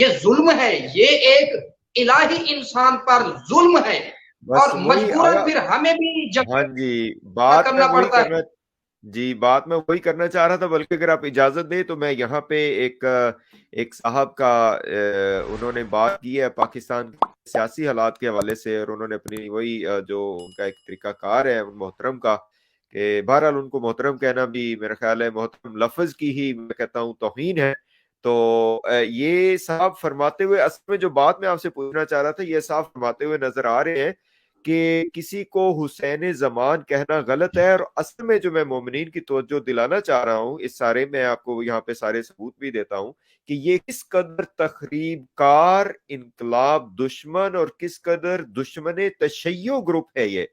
یہ ظلم ہے، یہ ایک الہی انسان پر ظلم ہے، اور مجبوراً پھر ہمیں بھی ہاں جی بات میں کرنا وہی پڑتا ہے۔ کرنا بات میں وہی کرنا چاہ رہا تھا، بلکہ اگر آپ اجازت دیں تو میں یہاں پہ ایک صاحب کا انہوں نے بات کی ہے پاکستان کے سیاسی حالات کے حوالے سے، اور انہوں نے اپنی وہی جو ان کا ایک طریقہ کار ہے ان محترم کا، کہ بہرحال ان کو محترم کہنا بھی میرا خیال ہے محترم لفظ کی ہی میں کہتا ہوں توہین ہے۔ تو یہ صاحب فرماتے ہوئے، اصل میں جو بات میں آپ سے پوچھنا چاہ رہا تھا، یہ صاحب فرماتے ہوئے نظر آ رہے ہیں کہ کسی کو حسین زمان کہنا غلط ہے، اور اصل میں جو میں مومنین کی توجہ دلانا چاہ رہا ہوں اس سارے میں آپ کو یہاں پہ سارے ثبوت بھی دیتا ہوں کہ یہ کس قدر تخریب کار انقلاب دشمن اور کس قدر دشمن تشیع گروپ ہے یہ،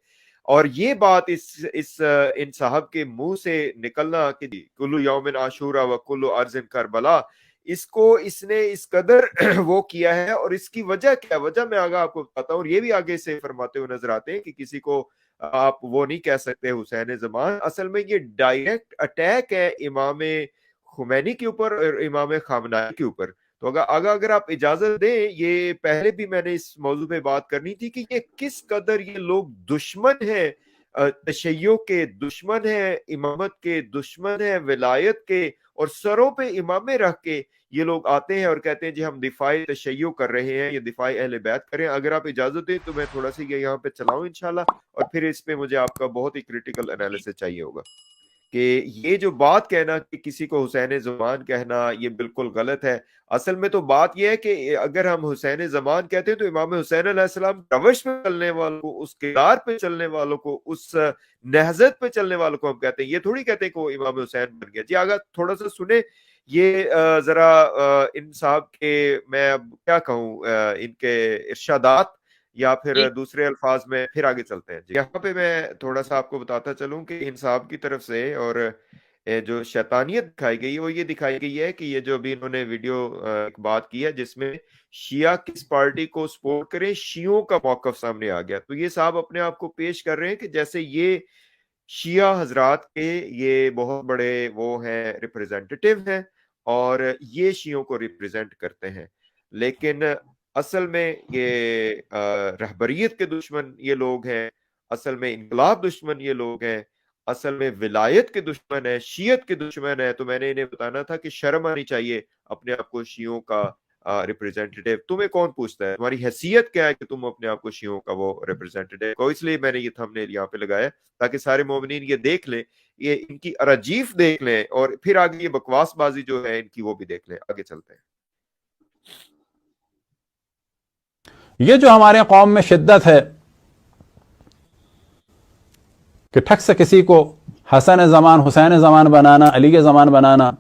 اور یہ بات ان صاحب کے منہ سے نکلنا کہ کلو یوم عاشورا و کلو ارض کربلا، اس نے اس قدر وہ کیا ہے، اور اس کی وجہ کیا، وجہ میں آگے آپ کو بتاتا ہوں، اور یہ بھی آگے سے فرماتے ہوئے نظر آتے ہیں کہ کسی کو آپ وہ نہیں کہہ سکتے حسین زمان، اصل میں یہ ڈائریکٹ اٹیک ہے امام خمینی کے اوپر اور امام خامنہئی کے اوپر۔ تو اگر آپ اجازت دیں، یہ پہلے بھی میں نے اس موضوع پہ بات کرنی تھی کہ یہ کس قدر یہ لوگ دشمن ہیں، تشیع کے دشمن ہیں، امامت کے دشمن ہیں، ولایت کے، اور سروں پہ امامے رکھ کے یہ لوگ آتے ہیں اور کہتے ہیں جی ہم دفاع تشیع کر رہے ہیں، یہ دفاع اہل بیت کریں۔ اگر آپ اجازت دیں تو میں تھوڑا سا یہ یہاں پہ چلاؤں انشاءاللہ، اور پھر اس پہ مجھے آپ کا بہت ہی کریٹیکل انالیسس چاہیے ہوگا کہ یہ جو بات کہنا کہ کسی کو حسین زمان کہنا یہ بالکل غلط ہے۔ اصل میں تو بات یہ ہے کہ اگر ہم حسین زمان کہتے ہیں تو امام حسین علیہ السلام روش پہ چلنے والوں کو، اس کردار پہ چلنے والوں کو، اس نہضت پہ چلنے والوں کو ہم کہتے ہیں، یہ تھوڑی کہتے ہیں کہ وہ امام حسین بن گیا۔ جی آگا تھوڑا سا سنیں یہ ذرا ان صاحب کے، میں اب کیا کہوں، ان کے ارشادات یا پھر دوسرے الفاظ میں پھر آگے چلتے ہیں۔ یہاں پہ میں تھوڑا سا آپ کو بتاتا چلوں کہ ان صاحب کی طرف سے اور جو شیطانیت دکھائی گئی وہ یہ دکھائی گئی ہے کہ یہ جو ابھی انہوں نے ویڈیو ایک بات کی ہے جس میں شیعہ کس پارٹی کو سپورٹ کریں، شیعوں کا موقف سامنے آ گیا، تو یہ صاحب اپنے آپ کو پیش کر رہے ہیں کہ جیسے یہ شیعہ حضرات کے یہ بہت بڑے وہ ہیں ریپریزنٹیٹیو ہیں اور یہ شیعوں کو ریپریزنٹ کرتے ہیں، لیکن اصل میں یہ رہبریت کے دشمن یہ لوگ ہیں، اصل میں انقلاب دشمن یہ لوگ ہیں، اصل میں ولایت کے دشمن ہے، شیعت کے دشمن ہے۔ تو میں نے انہیں بتانا تھا کہ شرم آنی چاہیے اپنے آپ کو شیعوں کا ریپریزنٹیٹیو، تمہیں کون پوچھتا ہے، تمہاری حیثیت کیا ہے کہ تم اپنے آپ کو شیعوں کا وہ ریپریزنٹیٹیو کو، اس لیے میں نے یہ تھمبنیل یہاں پہ لگایا تاکہ سارے مومنین یہ دیکھ لیں، یہ ان کی اراجیف دیکھ لیں، اور پھر آگے یہ بکواس بازی جو ہے ان کی وہ بھی دیکھ لیں۔ آگے چلتے ہیں۔ یہ جو ہمارے قوم میں شدت ہے کہ ٹھک سے کسی کو حسن زمان، حسین زمان بنانا، علی زمان بنانا،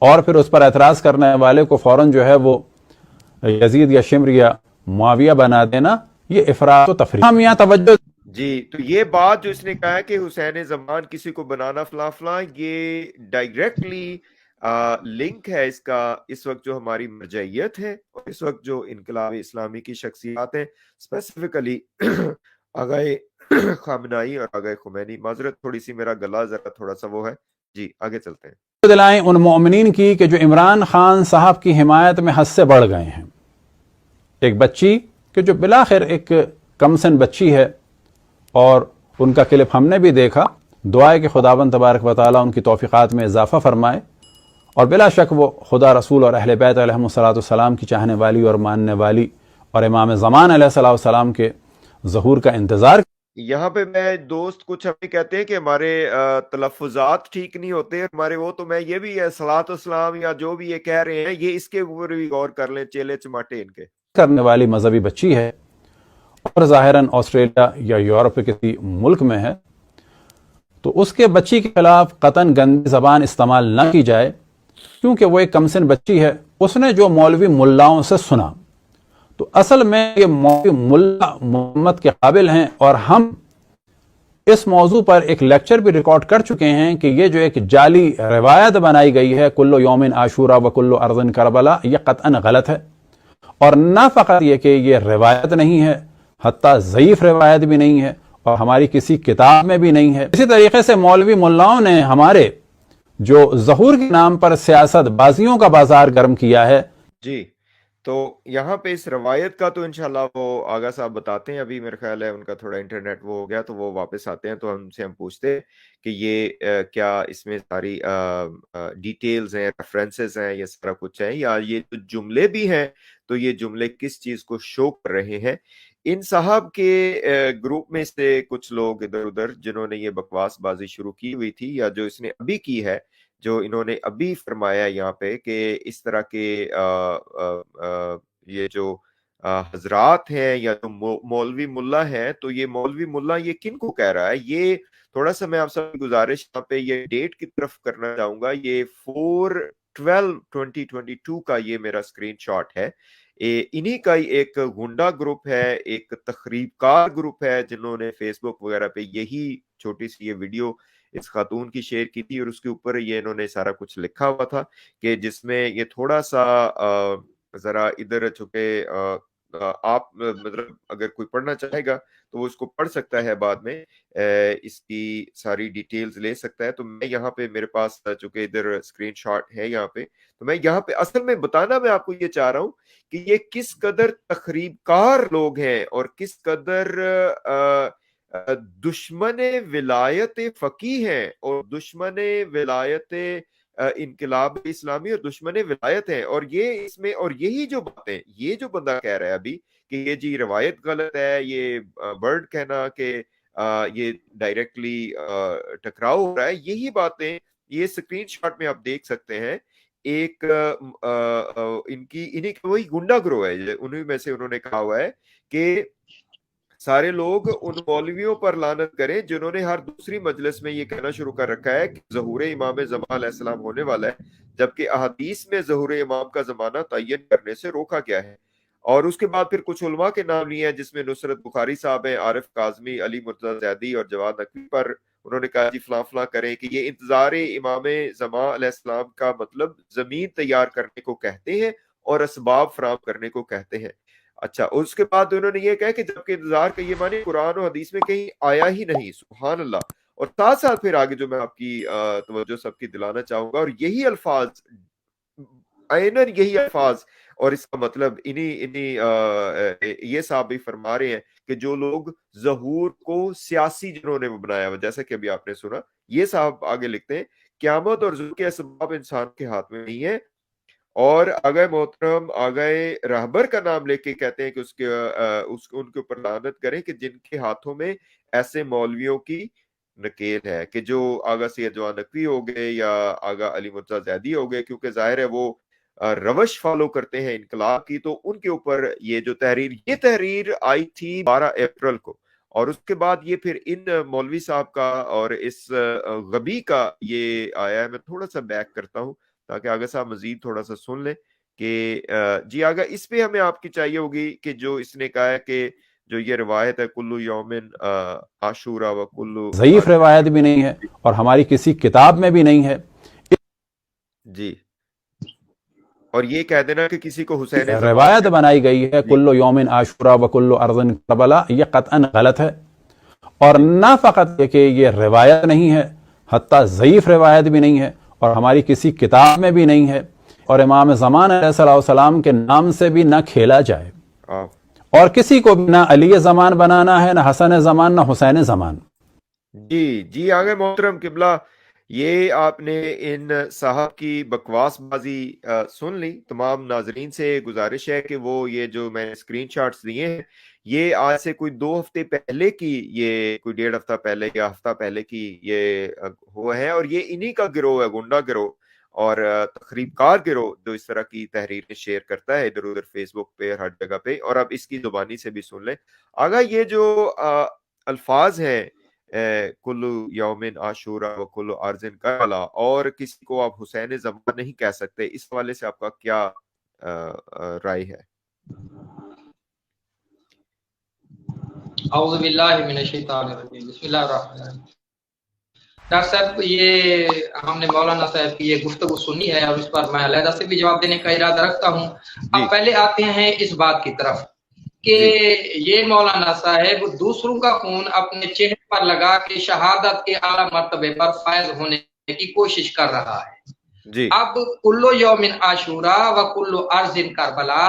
اور پھر اس پر اعتراض کرنے والے کو فوراً جو ہے وہ یزید یا شمر یا معاویہ بنا دینا، یہ افراط و تفریط۔ ہم یہاں توجہ جی تو یہ بات جو اس نے کہا ہے کہ حسین زمان کسی کو بنانا فلاں فلاں، یہ ڈائریکٹلی لنک ہے اس کا اس وقت جو ہماری مرجعیت ہے اور اس وقت جو انقلاب اسلامی کی شخصیات ہیں، اسپیسیفکلی آغائے خامنہئی اور آغائے خمینی۔ معذرت تھوڑی سی میرا گلا ذرا تھوڑا سا وہ ہے، جی آگے چلتے ہیں۔ دلائیں ان مومنین کی کہ جو عمران خان صاحب کی حمایت میں حد سے بڑھ گئے ہیں۔ ایک بچی کہ جو بلاخر ایک کمسن بچی ہے، اور ان کا کلپ ہم نے بھی دیکھا، دعا ہے کہ خداوند تبارک و تعالیٰ ان کی توفیقات میں اضافہ فرمائے، اور بلا شک وہ خدا رسول اور اہل بیت علیہم السلام کی چاہنے والی اور ماننے والی، اور امام زمان علیہ السلام کے ظہور کا انتظار۔ یہاں پہ میں دوست کچھ ہمیں کہتے ہیں کہ ہمارے تلفظات ٹھیک نہیں ہوتے ہمارے، وہ تو میں یہ بھی ہے صلاۃ والسلام یا جو بھی یہ کہہ رہے ہیں، یہ اس کے اوپر بھی غور کر لیں، چیلے چماٹے ان کے کرنے والی مذہبی بچی ہے، اور ظاہراً آسٹریلیا یا یورپ کے کسی ملک میں ہے، تو اس کے بچی کے خلاف قطعاً گندی زبان استعمال نہ کی جائے، کیونکہ وہ ایک کمسن بچی ہے۔ اس نے جو مولوی ملاؤں سے سنا، تو اصل میں یہ مولوی ملا محمد کے قابل ہیں، اور ہم اس موضوع پر ایک لیکچر بھی ریکارڈ کر چکے ہیں کہ یہ جو ایک جعلی روایت بنائی گئی ہے کلو یوم عاشورا و کلو ارض کربلا، یہ قطعاً غلط ہے، اور نہ فقط یہ کہ یہ روایت نہیں ہے، حتیٰ ضعیف روایت بھی نہیں ہے، اور ہماری کسی کتاب میں بھی نہیں ہے۔ اسی طریقے سے مولوی ملاؤں نے ہمارے جو ظہور کے نام پر سیاست بازیوں کا بازار گرم کیا ہے۔ جی تو یہاں پہ اس روایت کا تو انشاءاللہ وہ آغا صاحب بتاتے ہیں. ابھی میرے خیال ہے ان کا تھوڑا انٹرنیٹ وہ ہو گیا تو وہ واپس آتے ہیں تو ہم سے پوچھتے ہیں کہ یہ کیا اس میں ساری ڈیٹیلز ہیں, ریفرنسز ہیں, یہ سارا کچھ ہے, یا یہ جو جملے بھی ہیں تو یہ جملے کس چیز کو شو کر رہے ہیں. ان صاحب کے گروپ میں سے کچھ لوگ ادھر ادھر جنہوں نے یہ بکواس بازی شروع کی ہوئی تھی, یا جو اس نے ابھی کی ہے, جو انہوں نے ابھی فرمایا یہاں پہ کہ اس طرح کے یہ جو حضرات ہیں یا جو مولوی ملا ہیں, تو یہ مولوی ملا یہ کن کو کہہ رہا ہے. یہ تھوڑا سا میں آپ سب کی گزارش یہاں پہ یہ ڈیٹ کی طرف کرنا چاہوں گا. یہ 4/12/2022 کا یہ میرا سکرین شاٹ ہے. انہی کا ہی ایک گنڈا گروپ ہے, ایک تخریب کار گروپ ہے, جنہوں نے فیس بک وغیرہ پہ یہی چھوٹی سی یہ ویڈیو اس خاتون کی شیئر کی تھی, اور اس کے اوپر یہ انہوں نے سارا کچھ لکھا ہوا تھا کہ جس میں یہ تھوڑا سا ذرا ادھر چکے آپ مطلب اگر کوئی پڑھنا چاہے گا تو وہ اس کو پڑھ سکتا ہے, بعد میں اس کی ساری ڈیٹیلز لے سکتا ہے. تو میں یہاں پہ میرے پاس چونکہ ادھر اسکرین شاٹ ہے یہاں پہ, تو میں یہاں پہ اصل میں بتانا میں آپ کو یہ چاہ رہا ہوں کہ یہ کس قدر تخریب کار لوگ ہیں اور کس قدر دشمن ولایت فقیہ ہیں اور دشمن ولایت انقلاب اسلامی اور دشمن ولایت ہیں. اور یہ اس میں اور یہی جو باتیں یہ جو بندہ کہہ رہا ہے ابھی کہ یہ جی روایت غلط ہے, یہ برڈ کہنا کہ یہ ڈائریکٹلی ٹکراؤ ہو رہا ہے, یہی باتیں یہ سکرین شاٹ میں آپ دیکھ سکتے ہیں. ایک انہیں وہی گنڈا گروہ ہے, انہیں میں سے انہوں نے کہا ہوا ہے کہ سارے لوگ ان مولویوں پر لعنت کریں جنہوں نے ہر دوسری مجلس میں یہ کہنا شروع کر رکھا ہے کہ ظہور امام زمان علیہ السلام ہونے والا ہے, جبکہ احادیث میں ظہور امام کا زمانہ تعین کرنے سے روکا گیا ہے. اور اس کے بعد پھر کچھ علماء کے نام لیے ہیں جس میں نصرت بخاری صاحب ہیں, عارف کاظمی, علی مرتضی زیدی اور جواد نقوی پر انہوں نے کہا جی فلاں فلاں کریں کہ یہ انتظار امام زمان علیہ السلام کا مطلب زمین تیار کرنے کو کہتے ہیں اور اسباب فراہم کرنے کو کہتے ہیں. اچھا, اس کے بعد انہوں نے یہ کہا کہ جبکہ انتظار کا یہ معنی قرآن و حدیث میں کہیں آیا ہی نہیں. سبحان اللہ. اور ساتھ ساتھ پھر آگے جو میں آپ کی توجہ سب کی دلانا چاہوں گا, اور یہی الفاظ عیناً یہی الفاظ, اور اس کا مطلب انہی یہ صاحب بھی فرما رہے ہیں کہ جو لوگ ظہور کو سیاسی جنہوں نے بنایا ہوا, جیسا کہ ابھی آپ نے سنا, یہ صاحب آگے لکھتے ہیں قیامت اور ظہور کے اسباب انسان کے ہاتھ میں نہیں ہے. اور آگئے محترم آگئے رہبر کا نام لے کے کہتے ہیں کہ ان کے اوپر لعنت کریں کہ جن کے ہاتھوں میں ایسے مولویوں کی نکیل ہے, کہ جو آگا سید جواد نقوی ہو گئے یا آگا علی مرتضی زیدی ہو گئے, کیونکہ ظاہر ہے وہ روش فالو کرتے ہیں انقلاب کی, تو ان کے اوپر یہ جو تحریر آئی تھی 12 اپریل کو, اور اس کے بعد یہ پھر ان مولوی صاحب کا اور اس غبی کا یہ آیا ہے. میں تھوڑا سا بیک کرتا ہوں تاکہ آگا صاحب مزید تھوڑا سا سن لیں کہ جی آگا اس پہ ہمیں آپ کی چاہیے ہوگی کہ جو اس نے کہا ہے کہ جو یہ روایت ہے کلو یومن عاشورا و کلو, ضعیف روایت بھی نہیں ہے اور ہماری کسی کتاب میں بھی نہیں ہے. جی, اور یہ کہہ دینا کہ کسی کو حسین روایت بنائی گئی ہے کلو یومن عاشورا و کلو ارضن کربلا, یہ قطعاً غلط ہے. اور نہ فقط یہ کہ یہ روایت نہیں ہے, حتیٰ ضعیف روایت بھی نہیں ہے اور ہماری کسی کتاب میں بھی نہیں ہے, اور امام زمان علیہ السلام کے نام سے بھی نہ کھیلا جائے, اور کسی کو بھی نہ علی زمان بنانا ہے, نہ حسن زمان, نہ حسین زمان. جی آگے محترم قبلہ, یہ آپ نے ان صاحب کی بکواس بازی سن لی. تمام ناظرین سے گزارش ہے کہ وہ یہ جو میں نے اسکرین شاٹس دیے ہیں یہ آج سے کوئی 2 ہفتے پہلے کی, یہ کوئی 1.5 ہفتہ پہلے یا ہفتہ پہلے کی یہ ہوا ہے, اور یہ انہی کا گروہ ہے, گنڈا گروہ اور تخریب کار گروہ, جو اس طرح کی تحریریں شیئر کرتا ہے ادھر ادھر فیس بک پہ ہر جگہ پہ. اور اب اس کی زبانی سے بھی سن لیں. آگا یہ جو الفاظ ہیں کلو یومن عاشورا و کلو ارضن کربلا, اور کسی کو آپ حسین زمان نہیں کہہ سکتے, اس حوالے سے آپ کا کیا رائے ہے؟ اعوذ باللہ من الشیطان الرجیم, بسم اللہ الرحمن الرحیم. ڈاکٹر صاحب یہ ہم نے مولانا صاحب کی یہ گفتگو سنی ہے اور اس پر میں علیحدہ سے بھی جواب دینے کا ارادہ رکھتا ہوں. اب پہلے آتے ہیں اس بات کی طرف کہ یہ مولانا صاحب دوسروں کا خون اپنے چہرے پر لگا کے شہادت کے اعلیٰ مرتبے پر فائز ہونے کی کوشش کر رہا ہے. اب کلو یومن عاشورا و کلو ارض کربلا